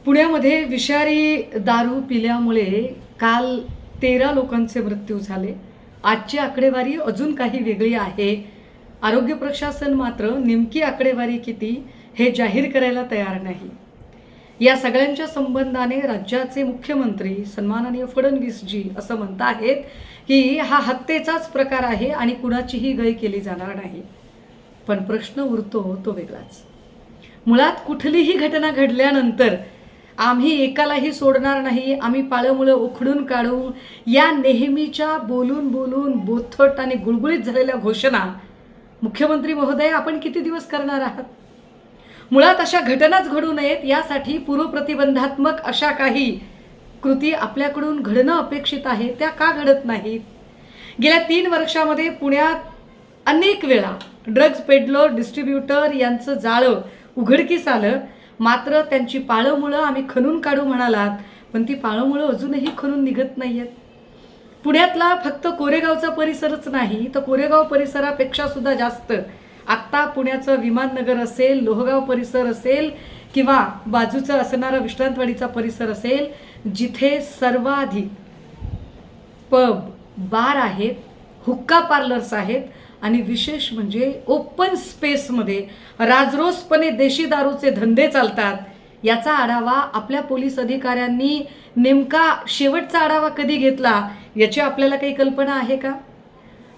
पुण्यामध्ये विषारी दारू पिल्यामुळे काल 13 लोकांचे मृत्यू झाले। आजची आकडेवारी अजून काही वेगळी आहे। आरोग्य प्रशासन मात्र नेमकी आकडेवारी किती हे जाहीर करायला तयार नाही। या सगळ्यांच्या संबंधाने राज्याचे मुख्यमंत्री सन्माननीय फडणवीस जी असं म्हणत आहेत की हा हत्येचाच प्रकार आहे आणि कुणाचीही गय केली जाणार नाही। पण प्रश्न उरतो तो वेगळाच। मुळात कुठलीही घटना घडल्यानंतर आम्ही एकालाही सोडणार नाही, आम्ही पाळमुळं उखडून काढू, या नेहमीच्या बोलून बोलून बोथट आणि गुळगुळीत झालेल्या घोषणा मुख्यमंत्री महोदय आपण किती दिवस करणार आहात? मुळात अशा घटनाच घडू नयेत यासाठी पूर्वप्रतिबंधात्मक अशा काही कृती आपल्याकडून घडणं अपेक्षित आहे, त्या का घडत नाहीत? गेल्या 3 वर्षामध्ये पुण्यात अनेक वेळा ड्रग्ज पेडलर डिस्ट्रीब्युटर यांचं जाळं उघडकीस आलं, मात्र त्यांची पाळमुळं आम्ही खणून काढू म्हणालात, पण ती पाळमुळं अजूनही खणून निघत नाहीयेत। पुण्यातला फक्त कोरेगावचा परिसरच नाही तर कोरेगाव परिसरापेक्षा सुद्धा जास्त आत्ता पुण्याचं विमाननगर असेल, लोहगाव परिसर असेल किंवा बाजूचा असणारा विश्रांतवाडीचा परिसर असेल, जिथे सर्वाधिक पब बार आहेत, हुक्का पार्लर्स आहेत आणि विशेष म्हणजे ओपन स्पेसमध्ये राजरोसपणे देशी दारूचे धंदे चालतात। याचा आढावा आपल्या पोलीस अधिकाऱ्यांनी नेमका शेवटचा आढावा कधी घेतला याची आपल्याला काही कल्पना आहे का?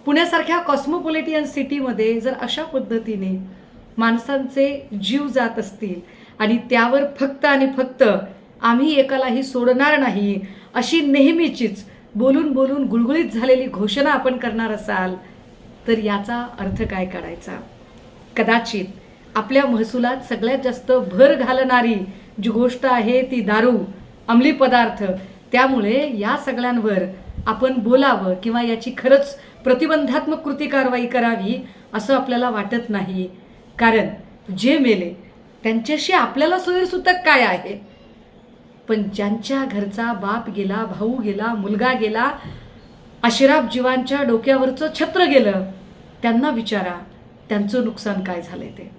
पुण्यासारख्या कॉस्मोपॉलिटियन सिटीमध्ये जर अशा पद्धतीने माणसांचे जीव जात असतील आणि त्यावर फक्त आणि फक्त आम्ही एकालाही सोडणार नाही अशी नेहमीचीच बोलून बोलून गुळगुळीत झालेली घोषणा आपण करणार असाल तर याचा अर्थ काय काढायचा? कदाचित आपल्या महसुलात सगळ्यात जास्त भर घालणारी जी गोष्ट आहे ती दारू, अंमली पदार्थ, त्यामुळे या सगळ्यांवर आपण बोलावं किंवा याची खरंच प्रतिबंधात्मक कृती कारवाई करावी असं आपल्याला वाटत नाही। कारण जे मेले त्यांच्याशी आपल्याला सोयीसुतक काय आहे? पण ज्यांच्या घरचा बाप गेला, भाऊ गेला, मुलगा गेला, अशिराफ जीवांच्या डोक्यावरचं छत्र गेलं, त्यांना विचारा त्यांचं नुकसान काय झालंय ते।